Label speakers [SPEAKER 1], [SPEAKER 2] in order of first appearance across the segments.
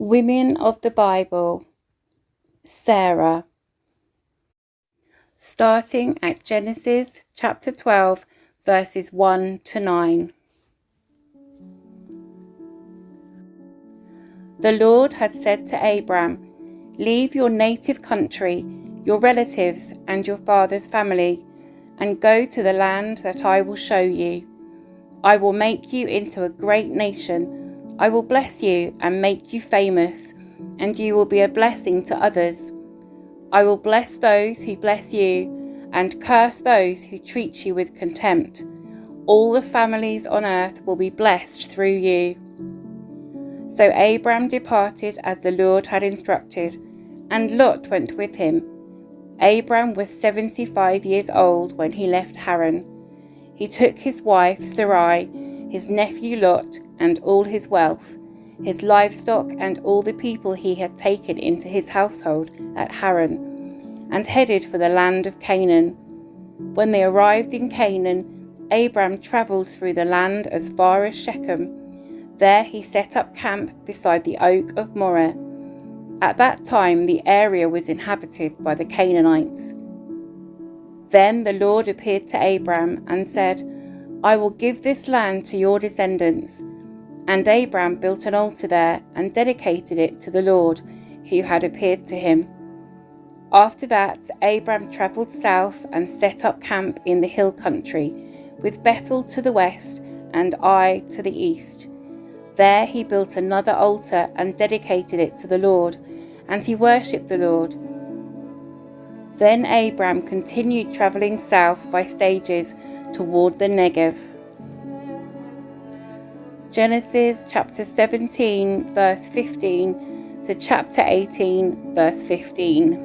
[SPEAKER 1] Women of the Bible, Sarah. Starting at Genesis chapter 12, verses 1 to 9. The Lord had said to Abram, "Leave your native country, your relatives, and your father's family, and go to the land that I will show you. I will make you into a great nation. I will bless you and make you famous, and you will be a blessing to others. I will bless those who bless you, and curse those who treat you with contempt. All the families on earth will be blessed through you." So Abram departed as the Lord had instructed, and Lot went with him. Abram was 75 years old when he left Haran. He took his wife Sarai, his nephew Lot, and all his wealth, his livestock, and all the people he had taken into his household at Haran, and headed for the land of Canaan. When they arrived in Canaan, Abram travelled through the land as far as Shechem. There he set up camp beside the oak of Moreh. At that time the area was inhabited by the Canaanites. Then the Lord appeared to Abram and said, "I will give this land to your descendants." And Abram built an altar there and dedicated it to the Lord, who had appeared to him. After that, Abram travelled south and set up camp in the hill country, with Bethel to the west and Ai to the east. There he built another altar and dedicated it to the Lord, and he worshipped the Lord. Then Abram continued travelling south by stages toward the Negev. Genesis chapter 17 verse 15 to chapter 18 verse 15.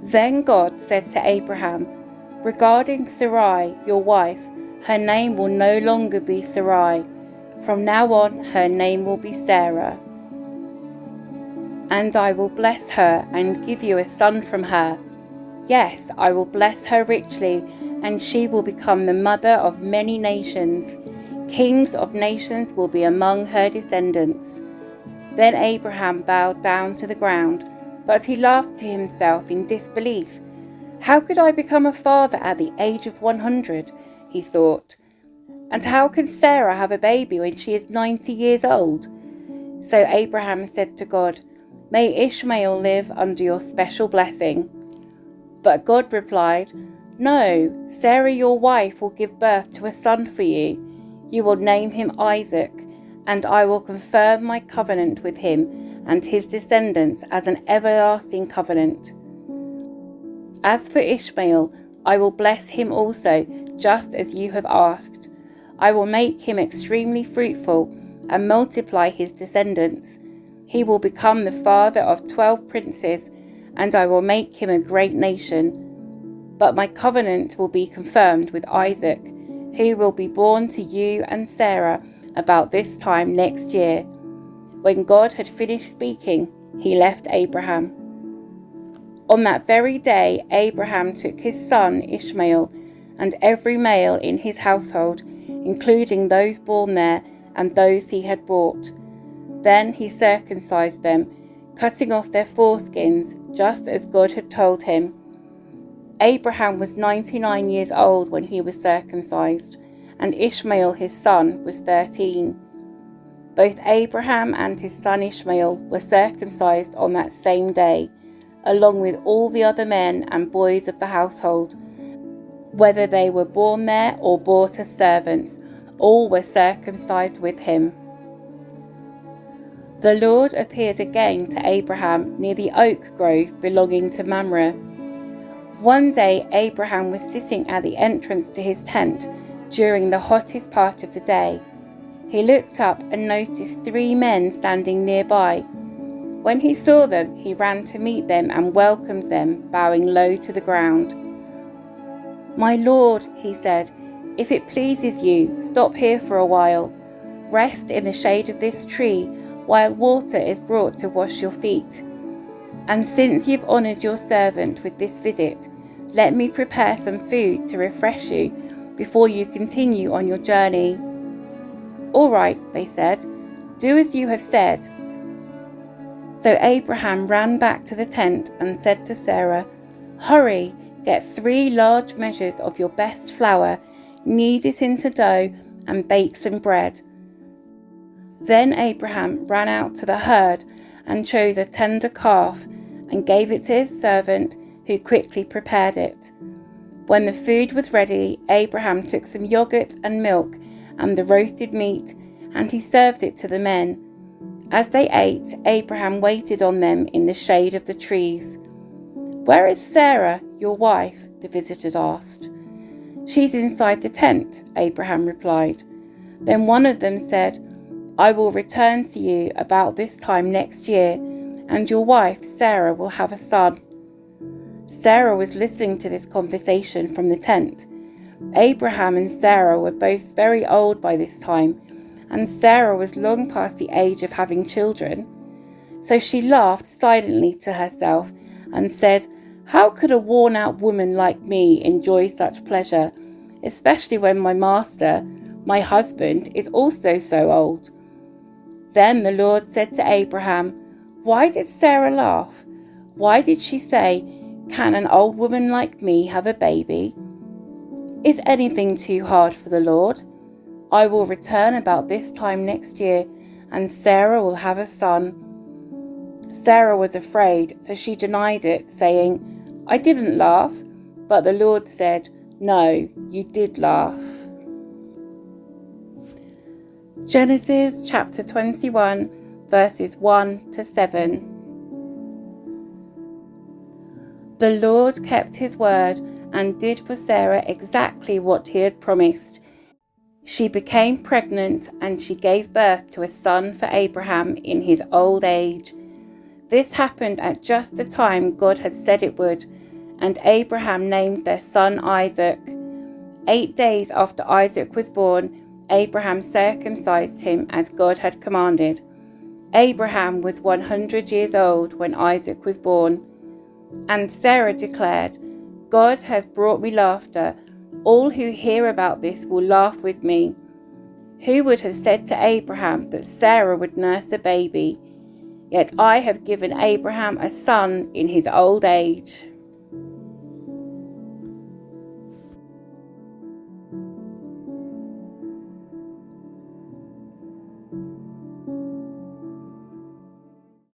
[SPEAKER 1] Then God said to Abraham, "Regarding Sarai, your wife, her name will no longer be Sarai. From now on, her name will be Sarah. And I will bless her and give you a son from her. Yes, I will bless her richly, and she will become the mother of many nations. Kings of nations will be among her descendants." Then Abraham bowed down to the ground, but he laughed to himself in disbelief. "How could I become a father at the age of 100? He thought. "And how can Sarah have a baby when she is 90 years old?" So Abraham said to God, "May Ishmael live under your special blessing." But God replied, "No, Sarah your wife will give birth to a son for you. You will name him Isaac, and I will confirm my covenant with him and his descendants as an everlasting covenant. As for Ishmael, I will bless him also, just as you have asked. I will make him extremely fruitful and multiply his descendants. He will become the father of 12 princes, and I will make him a great nation. But my covenant will be confirmed with Isaac, who will be born to you and Sarah about this time next year." When God had finished speaking, he left Abraham. On that very day, Abraham took his son Ishmael and every male in his household, including those born there and those he had bought. Then he circumcised them, cutting off their foreskins, just as God had told him. Abraham was 99 years old when he was circumcised, and Ishmael his son was 13. Both Abraham and his son Ishmael were circumcised on that same day, along with all the other men and boys of the household. Whether they were born there or bought as servants, all were circumcised with him. The Lord appeared again to Abraham near the oak grove belonging to Mamre. One day Abraham was sitting at the entrance to his tent during the hottest part of the day. He looked up and noticed 3 men standing nearby. When he saw them, he ran to meet them and welcomed them, bowing low to the ground. "My Lord," he said, "if it pleases you, stop here for a while. Rest in the shade of this tree while water is brought to wash your feet. And since you've honoured your servant with this visit, let me prepare some food to refresh you before you continue on your journey." "All right," they said. Do as you have said." So Abraham ran back to the tent and said to Sarah, "Hurry, get 3 large measures of your best flour, knead it into dough, and bake some bread." Then Abraham ran out to the herd and chose a tender calf and gave it to his servant, who quickly prepared it. When the food was ready, Abraham took some yogurt and milk and the roasted meat, and he served it to the men. As they ate, Abraham waited on them in the shade of the trees. "Where is Sarah, your wife?" the visitors asked. "She's inside the tent," Abraham replied. Then one of them said, "I will return to you about this time next year, and your wife Sarah will have a son." Sarah was listening to this conversation from the tent. Abraham and Sarah were both very old by this time, and Sarah was long past the age of having children. So she laughed silently to herself and said, "How could a worn-out woman like me enjoy such pleasure, especially when my master, my husband, is also so old?" Then the Lord said to Abraham, "Why did Sarah laugh? Why did she say, 'Can an old woman like me have a baby?' Is anything too hard for the Lord? I will return about this time next year, and Sarah will have a son." Sarah was afraid, so she denied it, saying, "I didn't laugh." But the Lord said, "No, you did laugh." Genesis chapter 21, verses 1 to 7. The Lord kept his word and did for Sarah exactly what he had promised. She became pregnant and she gave birth to a son for Abraham in his old age. This happened at just the time God had said it would, and Abraham named their son Isaac. 8 days after Isaac was born, Abraham circumcised him as God had commanded. Abraham was 100 years old when Isaac was born. And Sarah declared, "God has brought me laughter. All who hear about this will laugh with me." Who would have said to Abraham that Sarah would nurse a baby? Yet I have given Abraham a son in his old age.